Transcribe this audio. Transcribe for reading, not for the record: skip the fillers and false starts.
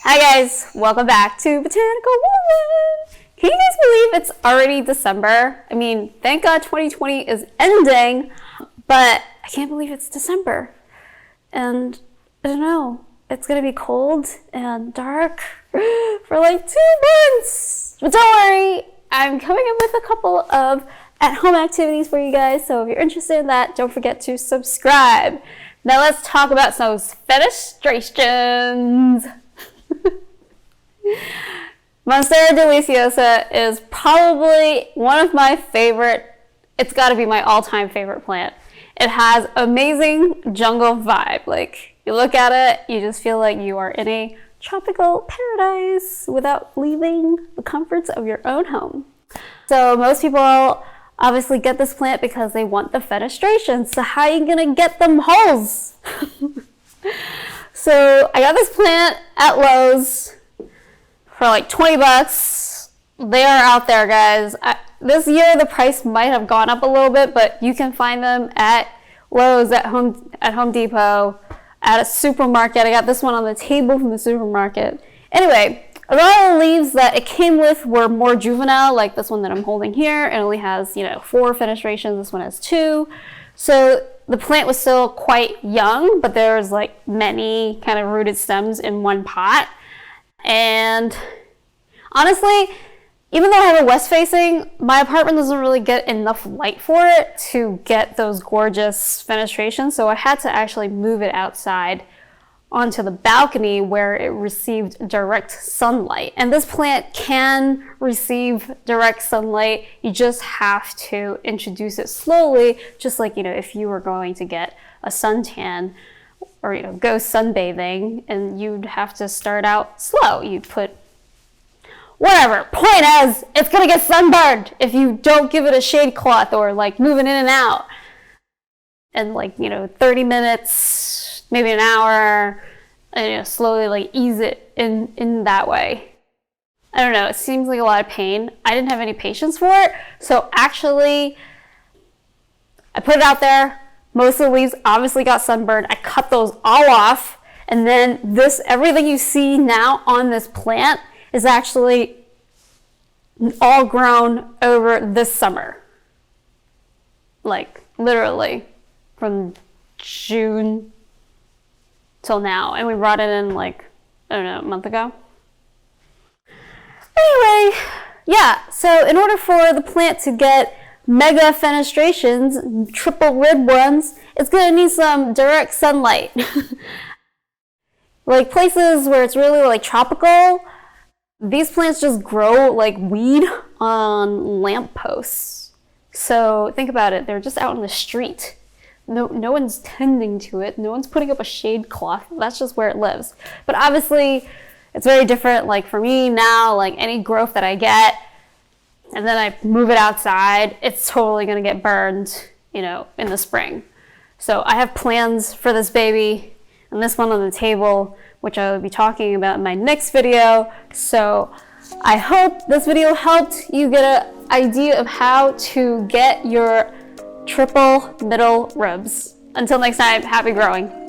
Hi guys, welcome back to Botanical Woman. Can you guys believe it's already December? I mean, thank God 2020 is ending, but I can't believe it's December. And I don't know, it's gonna be cold and dark for like 2 months. But don't worry, I'm coming up with a couple of at-home activities for you guys, so if you're interested in that, don't forget to subscribe. Now let's talk about some fenestrations. Monstera deliciosa is probably one of my favorite, it's got to be my all-time favorite plant. It has amazing jungle vibe. Like, you look at it, you just feel like you are in a tropical paradise without leaving the comforts of your own home. So most people obviously get this plant because they want the fenestrations. So how are you gonna get them holes? So I got this plant at Lowe's for like 20 bucks. They are out there, guys. This year the price might have gone up a little bit, but you can find them at Lowe's, at Home Depot, at a supermarket. I got this one on the table from the supermarket. Anyway, a lot of the leaves that it came with were more juvenile, like this one that I'm holding here. It only has, 4 fenestrations. This one has 2. So the plant was still quite young, but there was like many kind of rooted stems in one pot. And honestly, even though I have a west facing, my apartment doesn't really get enough light for it to get those gorgeous fenestrations. So I had to actually move it outside onto the balcony where it received direct sunlight. And this plant can receive direct sunlight. You just have to introduce it slowly, just like, if you were going to get a suntan or, go sunbathing, and you'd have to start out slow. You'd put whatever. Point is, it's gonna get sunburned if you don't give it a shade cloth or like moving in and out. And 30 minutes, maybe an hour, and slowly like ease it in that way. I don't know, it seems like a lot of pain. I didn't have any patience for it. So actually, I put it out there. Most of the leaves obviously got sunburned. I cut those all off. And then everything you see now on this plant is actually all grown over this summer. Like literally from June till now. And we brought it in a month ago. Anyway, yeah, so in order for the plant to get mega fenestrations, triple rib ones, it's gonna need some direct sunlight. Like places where it's really tropical, these plants just grow like weed on lampposts. So think about it, they're just out in the street. No one's tending to it. No one's putting up a shade cloth. That's just where it lives. But obviously, it's very different. Like for me now, like any growth that I get, and then I move it outside, it's totally gonna get burned, in the spring. So I have plans for this baby and this one on the table, which I will be talking about in my next video. So I hope this video helped you get an idea of how to get your triple middle ribs. Until next time, happy growing.